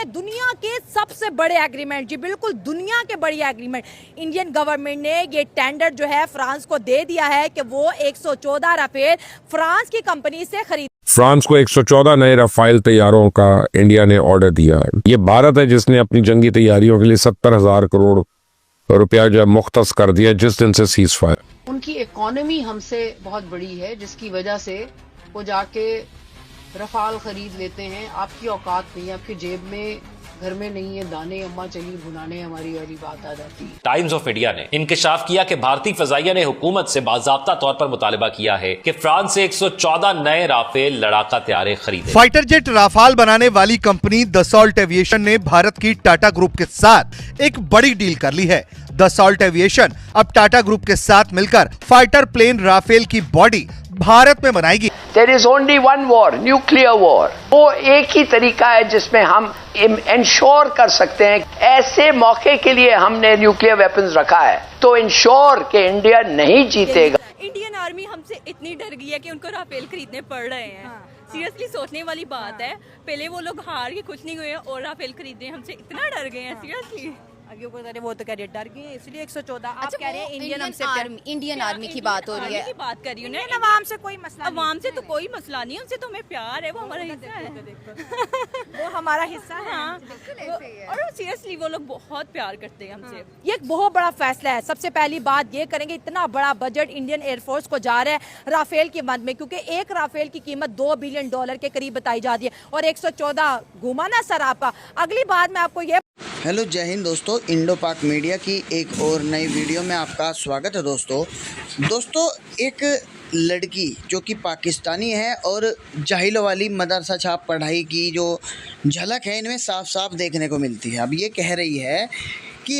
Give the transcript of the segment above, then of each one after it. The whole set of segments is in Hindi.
है दुनिया के सबसे बड़े एग्रीमेंट, जी बिल्कुल दुनिया के बड़ी एग्रीमेंट। इंडियन गवर्नमेंट ने ये टेंडर जो है फ्रांस को दे दिया है कि वो 114 राफेल फ्रांस की कंपनी से खरीद। फ्रांस को 114 नए राफेल तैयारों का इंडिया ने ऑर्डर दिया है। ये भारत है जिसने अपनी जंगी तैयारियों के लिए 70,000 करोड़ रुपया जो है मुख्तस कर दिया जिस दिन से सीज फायर। उनकी इकोनॉमी हमसे बहुत बड़ी है जिसकी वजह से वो जाके रफाल खरीद लेते हैं। आपकी औकात नहीं है, आपकी जेब में घर में नहीं है दाने, अम्मा चली भुनाने, हमारी वाली बात आ जाती है। टाइम्स ऑफ इंडिया ने इंकशाफ किया कि भारतीय फजाइया ने हुकूमत से बाज़ाब्ता तौर पर मुतालिबा किया है कि फ्रांस से 114 नए राफेल लड़ाका तैयारे खरीदे। फाइटर जेट राफाल बनाने वाली कंपनी दसॉल्ट एविएशन ने भारत की टाटा ग्रुप के साथ एक बड़ी डील कर ली है। दसॉल्ट एविएशन अब टाटा ग्रुप के साथ मिलकर फाइटर प्लेन राफेल की बॉडी भारत में बनाएगी। There is only one war, nuclear war. वो एक ही तरीका है जिसमें हम इंश्योर कर सकते हैं। ऐसे मौके के लिए हमने न्यूक्लियर वेपन्स रखा है तो इंश्योर कि इंडिया नहीं जीतेगा। इंडियन आर्मी हमसे इतनी डर गई है कि उनको राफेल खरीदने पड़ रहे हैं। सीरियसली सोचने वाली बात है। पहले वो लोग हार के कुछ नहीं हुए और राफेल खरीदने हमसे इतना डर गए हैं। सीरियसली आगे वो तो कह रहे डर गए इसलिए 114। आप अच्छा, कह रहे हैं इंडियन आर्मी की बात हो रही है। की बात कर रही हूँ ना, अवाम से कोई मसला नहीं। अवाम से तो कोई मसला नहीं, उनसे तो हमें प्यार है, वो हमारा हिस्सा है। वो हमारा हिस्सा है। हाँ, और सीरियसली वो लोग बहुत प्यार करते हैं हमसे। ये एक बहुत बड़ा फैसला है। सबसे पहली बात ये करेंगे, इतना बड़ा बजट इंडियन एयरफोर्स को जा रहा है राफेल की मद में, क्योंकि एक राफेल की कीमत $2 बिलियन के करीब बताई जाती है और 114 घुमा ना सरापा। अगली बात मैं आपको ये हेलो जय हिंद दोस्तों, इंडो पाक मीडिया की एक और नई वीडियो में आपका स्वागत है। दोस्तों एक लड़की जो कि पाकिस्तानी है और जाहिलों वाली मदरसा छाप पढ़ाई की जो झलक है इनमें साफ साफ देखने को मिलती है। अब ये कह रही है कि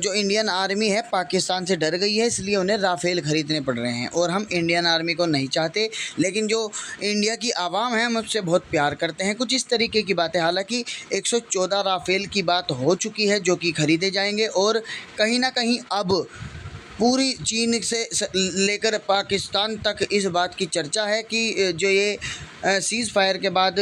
जो इंडियन आर्मी है पाकिस्तान से डर गई है इसलिए उन्हें राफेल ख़रीदने पड़ रहे हैं और हम इंडियन आर्मी को नहीं चाहते, लेकिन जो इंडिया की आवाम है हम उससे बहुत प्यार करते हैं। कुछ इस तरीके की बातें। हालांकि 114 राफेल की बात हो चुकी है जो कि ख़रीदे जाएंगे और कहीं ना कहीं अब पूरी चीन से लेकर पाकिस्तान तक इस बात की चर्चा है कि जो ये सीज़ फायर के बाद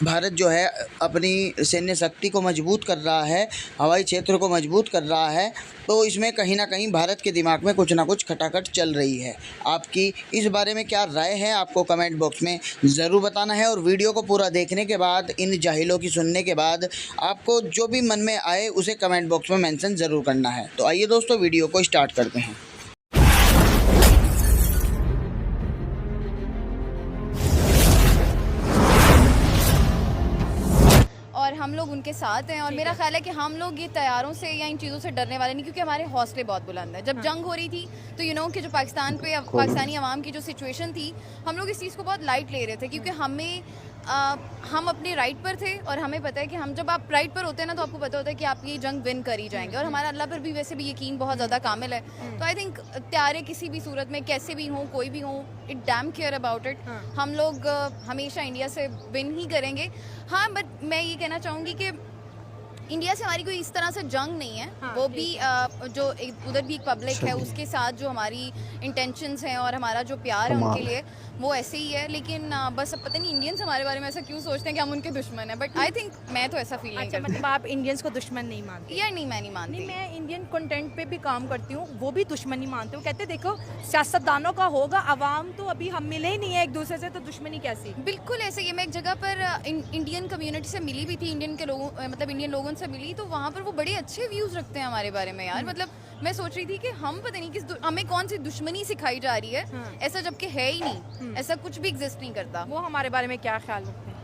भारत जो है अपनी सैन्य शक्ति को मजबूत कर रहा है, हवाई क्षेत्र को मजबूत कर रहा है, तो इसमें कहीं ना कहीं भारत के दिमाग में कुछ ना कुछ खटाखट चल रही है। आपकी इस बारे में क्या राय है आपको कमेंट बॉक्स में ज़रूर बताना है और वीडियो को पूरा देखने के बाद, इन जाहिलों की सुनने के बाद आपको जो भी मन में आए उसे कमेंट बॉक्स में मेंशन ज़रूर करना है। तो आइए दोस्तों वीडियो को स्टार्ट करते हैं। और हम लोग उनके साथ हैं और मेरा ख्याल है कि हम लोग ये तैयारों से या इन चीज़ों से डरने वाले नहीं, क्योंकि हमारे हौसले बहुत बुलंद है। जब जंग हो रही थी तो कि जो पाकिस्तानी अवाम की जो सिचुएशन थी, हम लोग इस चीज़ को बहुत लाइट ले रहे थे, क्योंकि हम अपने राइट पर थे और हमें पता है कि हम जब आप राइट पर होते हैं ना तो आपको पता होता है कि आप ये जंग विन कर ही जाएंगे। और हमारा अल्लाह पर भी वैसे भी यकीन बहुत ज़्यादा कामिल है। तो आई थिंक तैयारे किसी भी सूरत में कैसे भी हों, कोई भी हो, it dam care about it. हम लोग हमेशा इंडिया से विन ही करेंगे। हाँ, बट मैं ये कहना चाहूँगी कि इंडिया से हमारी कोई इस तरह से जंग नहीं है। वो भी जो उधर भी एक पब्लिक है उसके साथ जो हमारी इंटेंशंस हैं और हमारा जो प्यार है उनके लिए वो ऐसे ही है। लेकिन बस अब पता नहीं इंडियंस हमारे बारे में ऐसा क्यों सोचते हैं कि हम उनके दुश्मन हैं, बट आई थिंक मैं तो ऐसा फील नहीं करती। मतलब आप इंडियंस को दुश्मन नहीं मानते? यार नहीं, मैं नहीं मानती। मैं इंडियन कंटेंट पे भी काम करती हूँ, वो भी दुश्मनी मानते हो। कहते देखो सियासतदानों का होगा, अवाम तो अभी हम मिले ही नहीं है एक दूसरे से, तो दुश्मनी कैसी? बिल्कुल ऐसे ही। मैं एक जगह पर इंडियन कम्युनिटी से मिली भी थी, इंडियन लोगों से मिली, तो वहाँ पर वो बड़े अच्छे व्यूज़ रखते हैं हमारे बारे में। यार मतलब मैं सोच रही थी कि हम पता नहीं हमें कौन सी दुश्मनी सिखाई जा रही है। ऐसा जबकि है ही नहीं, ऐसा कुछ भी एग्जिस्ट नहीं करता। वो हमारे बारे में क्या ख्याल रखते हैं?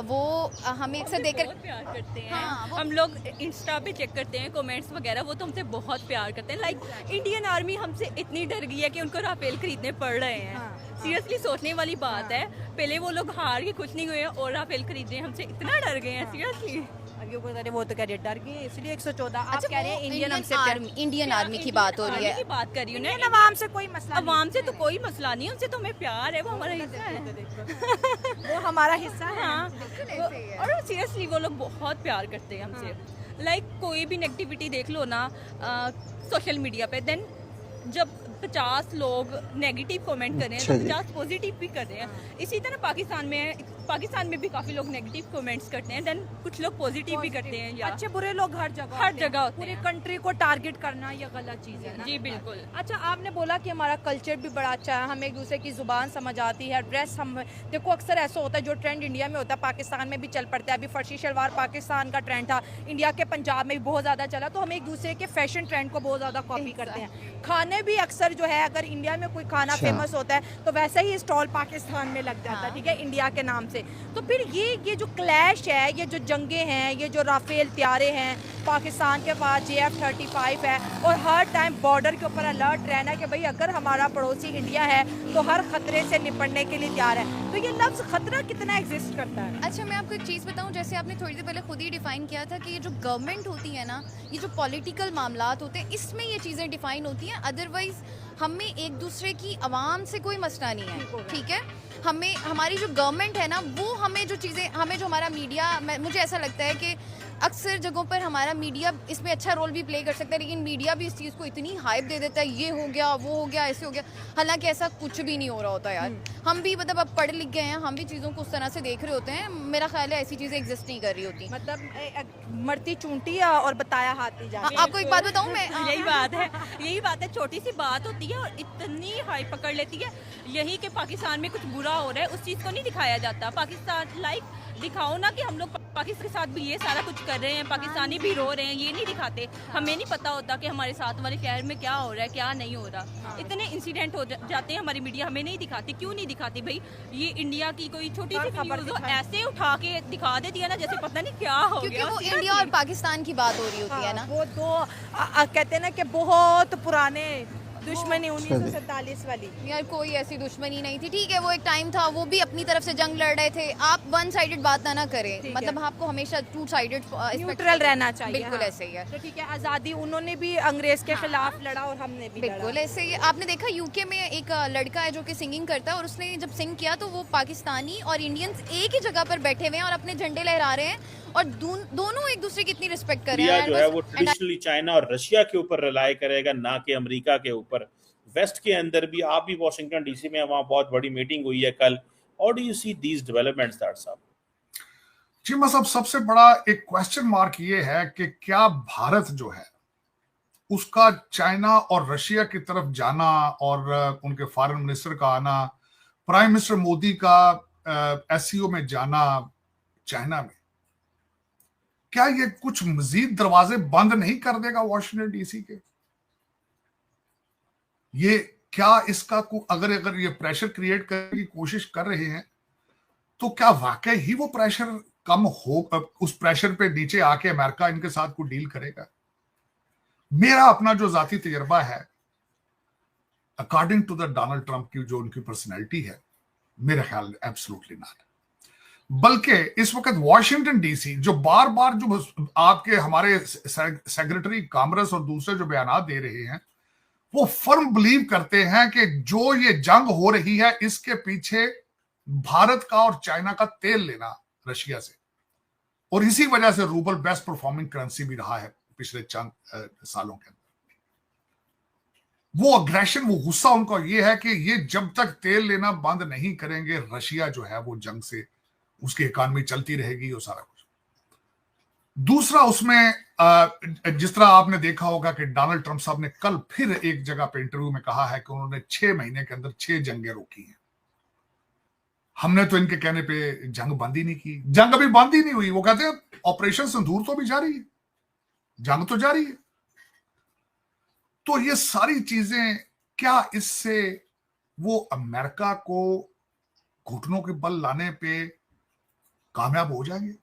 वो हमें अक्सर देखकर प्यार करते हैं। हाँ, हम लोग इंस्टा पे चेक करते हैं कमेंट्स वगैरह, वो तो हमसे बहुत प्यार करते हैं। लाइक इंडियन आर्मी हमसे इतनी डर गई है कि उनको राफेल खरीदने पड़ रहे हैं। सीरियसली सोचने वाली बात है। पहले वो लोग हार के कुछ नहीं हुए और राफेल खरीदने हमसे इतना डर गए हैं। सीरियसली वो तो कह रहे डर गए इसलिए 114। आप अच्छा, कह रहे हैं इंडियन आर्मी की बात हो रही है। बात कर रही हूँ ना, अवाम से कोई मसला नहीं। अवाम से तो कोई मसला नहीं, उनसे तो हमें प्यार है, वो हमारा हिस्सा है। वो हमारा हिस्सा है। हाँ, और सीरियसली वो लोग बहुत प्यार करते हैं हमसे। लाइक कोई भी नेगेटिविटी देख लो ना सोशल मीडिया पे, देन जब 50 लोग नेगेटिव कमेंट कर रहे हैं तो 50 पॉजिटिव भी कर रहे हैं। इसी तरह पाकिस्तान में पाकिस्तान में भी काफी लोग नेगेटिव कमेंट्स करते हैं, देन कुछ लोग पॉजिटिव भी करते हैं। अच्छे बुरे लोग हर जगह होते पूरी हैं। कंट्री को टारगेट करना ये गलत चीज है ना? जी बिल्कुल। अच्छा, आपने बोला कि हमारा कल्चर भी बड़ा अच्छा है, हमें एक दूसरे की जुबान समझ आती है, ड्रेस हम देखो अक्सर ऐसा होता है जो ट्रेंड इंडिया में होता है पाकिस्तान में भी चल पड़ता है। अभी फर्शी शलवार पाकिस्तान का ट्रेंड था, इंडिया के पंजाब में भी बहुत ज़्यादा चला, तो हम एक दूसरे के फैशन ट्रेंड को बहुत ज़्यादा कॉपी करते हैं। खाने भी अक्सर जो है, अगर इंडिया में कोई खाना फेमस होता है तो वैसे ही स्टॉल पाकिस्तान में लग जाता है, ठीक है, इंडिया के नाम से। तो फिर ये जो क्लैश है, ये जो जंगें हैं, ये जो राफेल त्यारे हैं, पाकिस्तान के पास JF-35 है और हर टाइम बॉर्डर के ऊपर अलर्ट रहना कि भाई अगर हमारा पड़ोसी इंडिया है तो हर खतरे से निपटने के लिए तैयार है, तो ये लफ्ज़ खतरा कितना एग्जिस्ट करता है? अच्छा, मैं आपको एक चीज़ बताऊं, जैसे आपने थोड़ी देर पहले खुद ही डिफाइन किया था कि ये जो गवर्नमेंट होती है ना, ये जो पॉलिटिकल मामलात होते हैं, इसमें ये चीज़ें डिफाइन होती हैं। अदरवाइज हमें एक दूसरे की आवाम से कोई मसला नहीं है, ठीक है। हमें हमारी जो गवर्नमेंट है ना, वो हमें जो चीज़ें, हमें जो हमारा मीडिया, मुझे ऐसा लगता है कि अक्सर जगहों पर हमारा मीडिया इसमें अच्छा रोल भी प्ले कर सकता है, लेकिन मीडिया भी इस चीज़ को इतनी हाइप दे देता है, ये हो गया, वो हो गया, ऐसे हो गया, हालांकि ऐसा कुछ भी नहीं हो रहा होता यार। हम भी मतलब अब पढ़ लिख गए हैं, हम भी चीज़ों को उस तरह से देख रहे होते हैं। मेरा ख्याल है ऐसी चीज़ें एग्जिस्ट नहीं कर रही होती। मतलब मरती चूंटी और बताया हाथ नहीं जाती। आपको एक बात बताऊं मैं, यही बात है, छोटी सी बात होती है और इतनी हाइप पकड़ लेती है। यही कि पाकिस्तान में कुछ बुरा हो रहा है, उस चीज़ को नहीं दिखाया जाता। पाकिस्तान लाइक दिखाओ ना कि हम लोग पाकिस्तान के साथ भी ये सारा कुछ कर रहे हैं, पाकिस्तानी भी रो रहे हैं, ये नहीं दिखाते। हमें नहीं पता होता कि हमारे साथ वाले शहर में क्या हो रहा है, क्या नहीं हो रहा। इतने इंसिडेंट हो जाते हैं, हमारी मीडिया हमें नहीं दिखाती। क्यों नहीं दिखाती भाई? ये इंडिया की कोई छोटी सी खबर तो ऐसे उठा के दिखा देती है ना, जैसे पता नहीं क्या हो क्योंकि गया। वो इंडिया और पाकिस्तान की बात हो रही होती है ना। वो दो कहते हैं ना कि बहुत पुराने दुश्मनी 1947 वाली। यार कोई ऐसी दुश्मनी नहीं थी, ठीक है, वो एक टाइम था, वो भी अपनी तरफ से जंग लड़ रहे थे। आप वन साइडेड बात ना करें, मतलब आपको हमेशा टू साइडेड न्यूट्रल रहना चाहिए। बिल्कुल हाँ। ऐसे ही है। तो ठीक है, आज़ादी उन्होंने भी अंग्रेज के खिलाफ लड़ा और हमने भी बिल्कुल ऐसे ही। आपने देखा यूके में एक लड़का है जो कि सिंगिंग करता है, और उसने जब सिंग किया तो वो पाकिस्तानी और इंडियंस एक ही जगह पर बैठे हुए हैं और अपने झंडे लहरा रहे हैं, और दोनों एक दूसरे की इतनी रिस्पेक्ट कर रहे हैं। जो है वो ट्रेडिशनली चाइना और रशिया के ऊपर रिलाय करेगा, ना कि अमेरिका के ऊपर। वेस्ट के अंदर भी, आप भी वॉशिंगटन डीसी में, वहां बहुत बड़ी मीटिंग हुई है कल। How do you see these developments that साहब? जी मतलब सबसे बड़ा एक क्वेश्चन मार्क ये है कि क्या भारत जो है उसका चाइना और रशिया की तरफ जाना और उनके फॉरेन मिनिस्टर का आना, प्राइम मिनिस्टर मोदी का एससीओ में जाना चाइना में, क्या ये कुछ मजीद दरवाजे बंद नहीं कर देगा वॉशिंगटन डीसी के? ये क्या इसका अगर ये प्रेशर क्रिएट करने की कोशिश कर रहे हैं तो क्या वाकई ही वो प्रेशर कम हो, उस प्रेशर पे नीचे आके अमेरिका इनके साथ को डील करेगा? मेरा अपना जो जाती तजर्बा है, according to the Donald Trump की जो उनकी पर्सनैलिटी है, मेरे ख्याल एब्सोल्युटली नॉट। बल्कि इस वक्त वॉशिंगटन डीसी जो बार बार जो आपके हमारे सेक्रेटरी कॉमर्स और दूसरे जो बयान दे रहे हैं, वो फर्म बिलीव करते हैं कि जो ये जंग हो रही है इसके पीछे भारत का और चाइना का तेल लेना रशिया से, और इसी वजह से रूबल बेस्ट परफॉर्मिंग करेंसी भी रहा है पिछले चंद सालों के अंदर। वो अग्रेशन, वो गुस्सा उनका ये है कि ये जब तक तेल लेना बंद नहीं करेंगे, रशिया जो है वो जंग से, उसकी इकॉनमी चलती रहेगी और सारा कुछ। दूसरा उसमें जिस तरह आपने देखा होगा कि डोनाल्ड ट्रंप साहब ने कल फिर एक जगह पे इंटरव्यू में कहा है कि उन्होंने 6 महीने के अंदर 6 जंगें रोकी हैं। हमने तो इनके कहने पे जंग बंद ही नहीं की। जंग अभी बंद ही नहीं हुई। वो कहते हैं ऑपरेशन सिंदूर तो भी जारी है, जंग तो जारी है। तो ये सारी चीजें, क्या इससे वो अमेरिका को घुटनों के बल लाने पे कामयाब हो जाएंगे?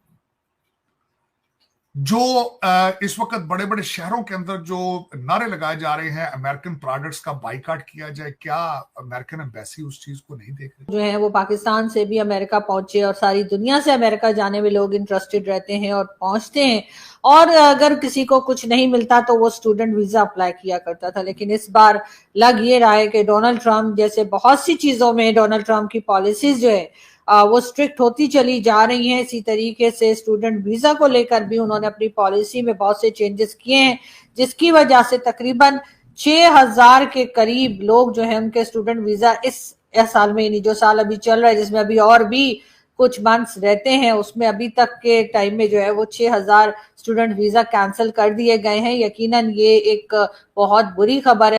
जो इस वक्त बड़े बड़े शहरों के अंदर जो नारे लगाए जा रहे हैं अमेरिकन प्रोडक्ट्स का बाइकाट किया जाए, क्या अमेरिकन एम्बेसी उस चीज को नहीं देख रही? जो है वो पाकिस्तान से भी अमेरिका पहुंचे और सारी दुनिया से अमेरिका जाने में लोग इंटरेस्टेड रहते हैं और पहुंचते हैं, और अगर किसी को कुछ नहीं मिलता तो वो स्टूडेंट वीजा अप्लाई किया करता था। लेकिन इस बार लग ये रहा है कि डोनाल्ड ट्रंप जैसे बहुत सी चीजों में डोनाल्ड ट्रंप की पॉलिसीज जो है वो स्ट्रिक्ट होती चली जा रही हैं। इसी तरीके से स्टूडेंट वीजा को लेकर भी उन्होंने अपनी पॉलिसी में बहुत से चेंजेस किए हैं, जिसकी वजह से तकरीबन 6000 के करीब लोग जो है उनके स्टूडेंट वीजा इस साल में, जो साल अभी चल रहा है जिसमें अभी और भी कुछ मंथ्स रहते हैं, उसमें अभी तक के टाइम में जो है वो 6000 स्टूडेंट वीजा कैंसिल कर दिए गए हैं। यकीनन ये एक बहुत बुरी खबर है।